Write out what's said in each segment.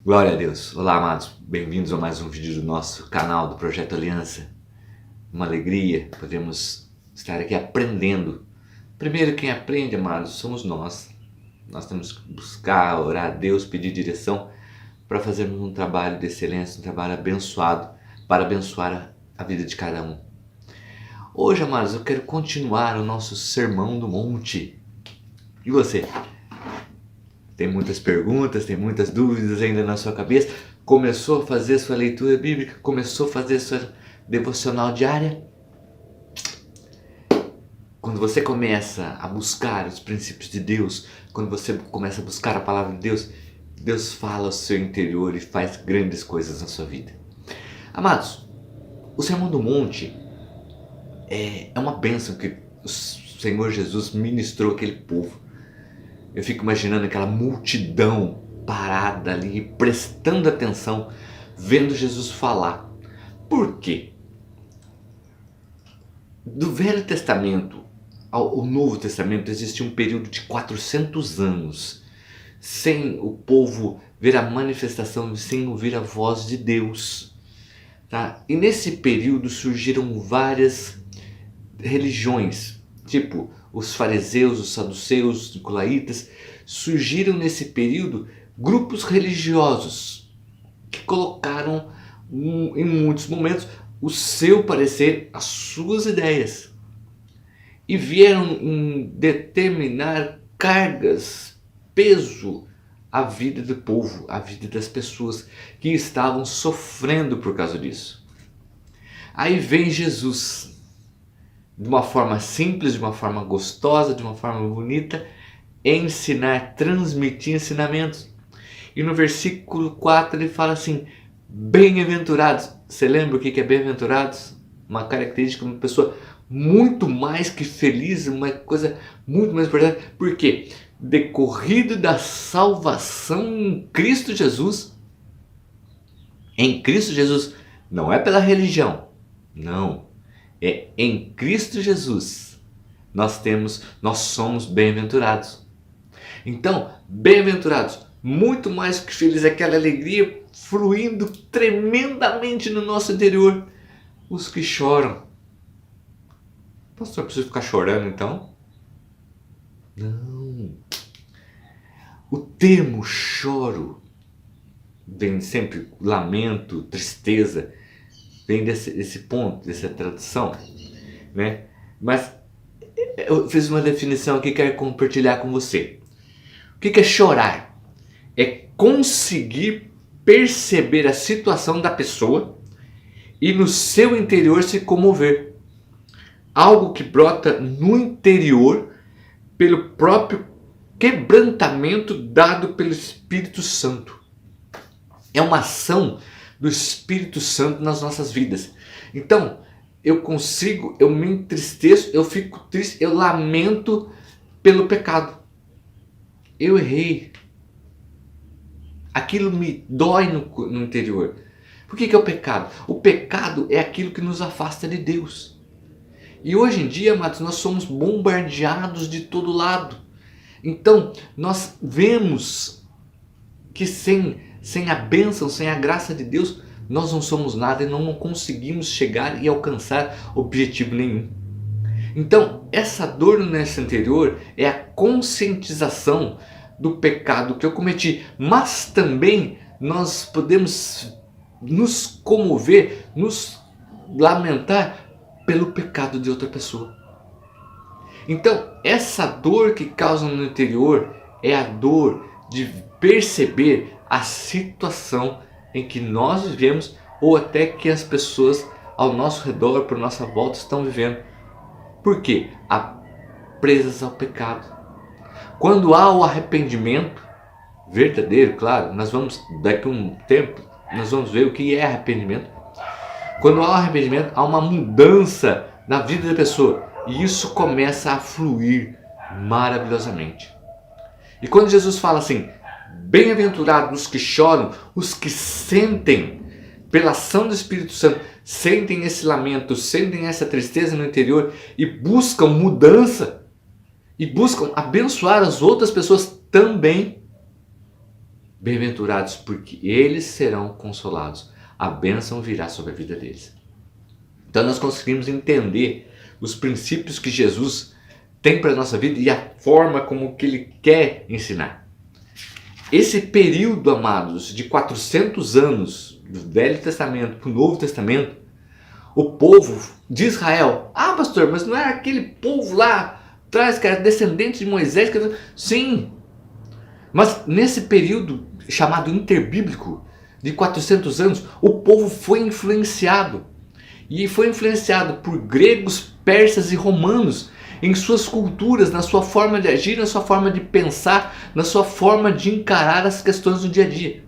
Glória a Deus. Olá, amados. Bem-vindos a mais um vídeo do nosso canal do Projeto Aliança. Uma alegria podemos estar aqui aprendendo. Primeiro, quem aprende, amados, somos nós. Nós temos que buscar, orar a Deus, pedir direção para fazermos um trabalho de excelência, um trabalho abençoado, para abençoar a vida de cada um. Hoje, amados, eu quero continuar o nosso Sermão do Monte. E você? Tem muitas perguntas, tem muitas dúvidas ainda na sua cabeça? Começou a fazer sua leitura bíblica? Começou a fazer sua devocional diária? Quando você começa a buscar os princípios de Deus, quando você começa a buscar a palavra de Deus, Deus fala ao seu interior e faz grandes coisas na sua vida. Amados, o Sermão do Monte é uma bênção que o Senhor Jesus ministrou àquele povo. Eu fico imaginando aquela multidão parada ali, prestando atenção, vendo Jesus falar. Por quê? Do Velho Testamento ao Novo Testamento existe um período de 400 anos sem o povo ver a manifestação, sem ouvir a voz de Deus. Tá? E nesse período surgiram várias religiões, tipo os fariseus, os saduceus, os nicolaítas. Surgiram nesse período grupos religiosos que colocaram em muitos momentos o seu parecer, as suas ideias, e vieram determinar cargas, peso à vida do povo, à vida das pessoas que estavam sofrendo por causa disso. Aí vem Jesus, de uma forma simples, de uma forma gostosa, de uma forma bonita, ensinar, transmitir ensinamentos. E no versículo 4 ele fala assim: bem-aventurados. Você lembra o que é bem-aventurados? Uma característica de uma pessoa muito mais que feliz, uma coisa muito mais importante. Por quê? Decorrido da salvação em Cristo Jesus. Em Cristo Jesus. Não é pela religião. Não. É em Cristo Jesus. Nós somos bem-aventurados. Então, bem-aventurados, muito mais que felizes, aquela alegria fluindo tremendamente no nosso interior. Os que choram. Pastor, preciso ficar chorando então? Não. O termo choro vem sempre lamento, tristeza, vem desse ponto, dessa tradução, né? Mas eu fiz uma definição aqui que quero compartilhar com você. O que é chorar? É conseguir perceber a situação da pessoa e no seu interior se comover. Algo que brota no interior pelo próprio quebrantamento dado pelo Espírito Santo. É uma ação do Espírito Santo nas nossas vidas. Então, eu me entristeço, eu fico triste, eu lamento pelo pecado. Eu errei. Aquilo me dói no interior. Por que é o pecado? O pecado é aquilo que nos afasta de Deus. E hoje em dia, amados, nós somos bombardeados de todo lado. Então, nós vemos que sem a bênção, sem a graça de Deus, nós não somos nada e não conseguimos chegar e alcançar objetivo nenhum. Então, essa dor no nosso interior é a conscientização do pecado que eu cometi, mas também nós podemos nos comover, nos lamentar pelo pecado de outra pessoa. Então, essa dor que causa no interior é a dor de perceber a situação em que nós vivemos ou até que as pessoas ao nosso redor, por nossa volta, estão vivendo. Por quê? Presas ao pecado. Quando há o arrependimento verdadeiro, claro, nós vamos, daqui a um tempo, nós vamos ver o que é arrependimento. Quando há o arrependimento, há uma mudança na vida da pessoa e isso começa a fluir maravilhosamente. E quando Jesus fala assim: bem-aventurados os que choram, os que sentem, pela ação do Espírito Santo, sentem esse lamento, sentem essa tristeza no interior e buscam mudança, e buscam abençoar as outras pessoas também. Bem-aventurados porque eles serão consolados. A bênção virá sobre a vida deles. Então nós conseguimos entender os princípios que Jesus tem para a nossa vida e a forma como que Ele quer ensinar. Esse período, amados, de 400 anos do Velho Testamento para o Novo Testamento, o povo de Israel, pastor, mas não é aquele povo lá atrás que era descendente de Moisés? Sim, mas nesse período chamado interbíblico de 400 anos, o povo foi influenciado. E foi influenciado por gregos, persas e romanos em suas culturas, na sua forma de agir, na sua forma de pensar, na sua forma de encarar as questões do dia a dia.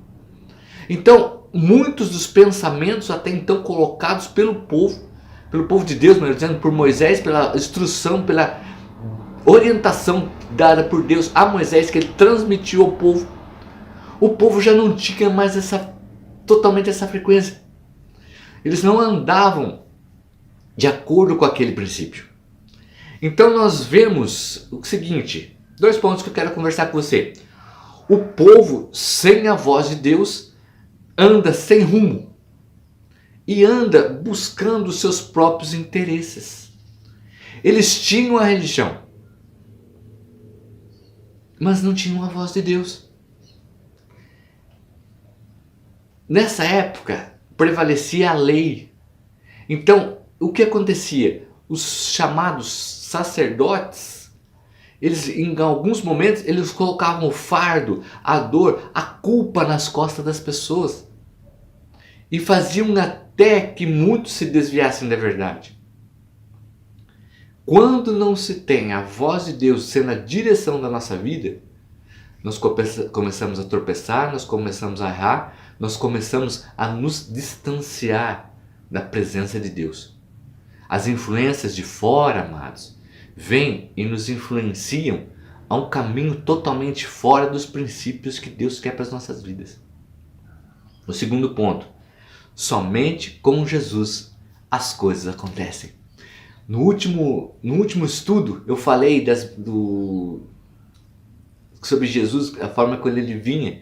Então, muitos dos pensamentos até então colocados pelo povo de Deus, melhor dizendo, por Moisés, pela instrução, pela orientação dada por Deus a Moisés, que ele transmitiu ao povo, o povo já não tinha mais totalmente essa frequência. Eles não andavam de acordo com aquele princípio. Então nós vemos o seguinte, 2 pontos que eu quero conversar com você. O povo sem a voz de Deus anda sem rumo e anda buscando os seus próprios interesses. Eles tinham a religião, mas não tinham a voz de Deus. Nessa época prevalecia a lei. Então, o que acontecia? Os chamados sacerdotes, eles em alguns momentos eles colocavam o fardo, a dor, a culpa nas costas das pessoas e faziam até que muitos se desviassem da verdade. Quando não se tem a voz de Deus sendo a direção da nossa vida, nós começamos a tropeçar, nós começamos a errar, nós começamos a nos distanciar da presença de Deus. As influências de fora, amados, vêm e nos influenciam a um caminho totalmente fora dos princípios que Deus quer para as nossas vidas. O segundo ponto, somente com Jesus as coisas acontecem. No último estudo eu falei sobre Jesus, a forma como ele vinha,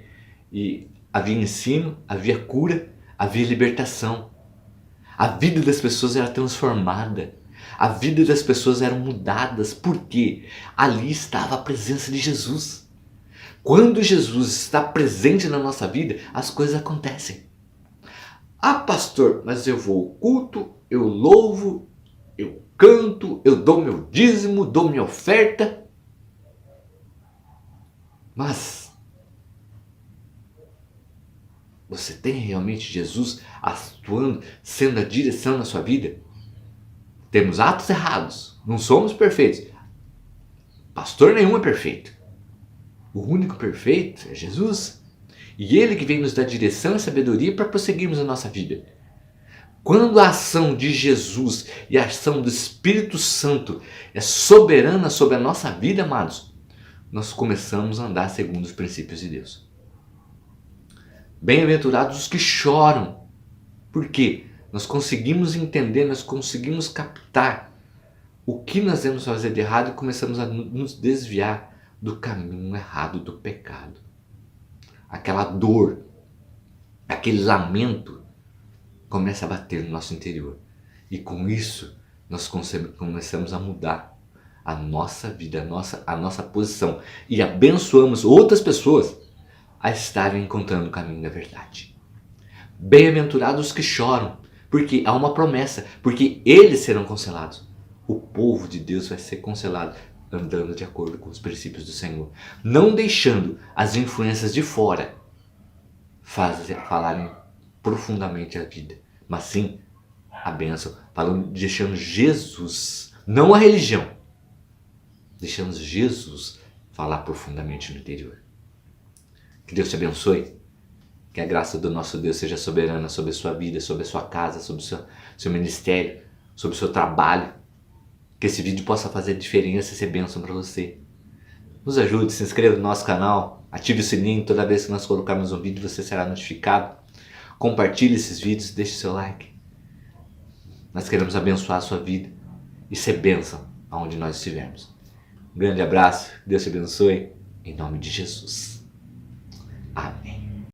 e havia ensino, havia cura, havia libertação. A vida das pessoas era transformada, a vida das pessoas era mudadas, porque ali estava a presença de Jesus. Quando Jesus está presente na nossa vida, as coisas acontecem. Pastor, mas eu vou ao culto, eu louvo, eu canto, eu dou meu dízimo, dou minha oferta. Mas você tem realmente Jesus atuando, sendo a direção na sua vida? Temos atos errados, não somos perfeitos. Pastor nenhum é perfeito. O único perfeito é Jesus. E Ele que vem nos dar direção e sabedoria para prosseguirmos a nossa vida. Quando a ação de Jesus e a ação do Espírito Santo é soberana sobre a nossa vida, amados, nós começamos a andar segundo os princípios de Deus. Bem-aventurados os que choram, porque nós conseguimos entender, nós conseguimos captar o que nós devemos fazer de errado e começamos a nos desviar do caminho errado do pecado. Aquela dor, aquele lamento começa a bater no nosso interior. E com isso nós começamos a mudar a nossa vida, a nossa posição. E abençoamos outras pessoas a estarem encontrando o caminho da verdade. Bem-aventurados os que choram, porque há uma promessa, porque eles serão consolados. O povo de Deus vai ser consolado andando de acordo com os princípios do Senhor, não deixando as influências de fora falarem profundamente a vida, mas sim a bênção, deixando Jesus, não a religião, deixando Jesus falar profundamente no interior. Que Deus te abençoe, que a graça do nosso Deus seja soberana sobre a sua vida, sobre a sua casa, sobre o seu ministério, sobre o seu trabalho. Que esse vídeo possa fazer diferença e ser bênção para você. Nos ajude, se inscreva no nosso canal, ative o sininho, toda vez que nós colocarmos um vídeo você será notificado. Compartilhe esses vídeos, deixe seu like. Nós queremos abençoar a sua vida e ser bênção aonde nós estivermos. Um grande abraço, Deus te abençoe, em nome de Jesus. Amém.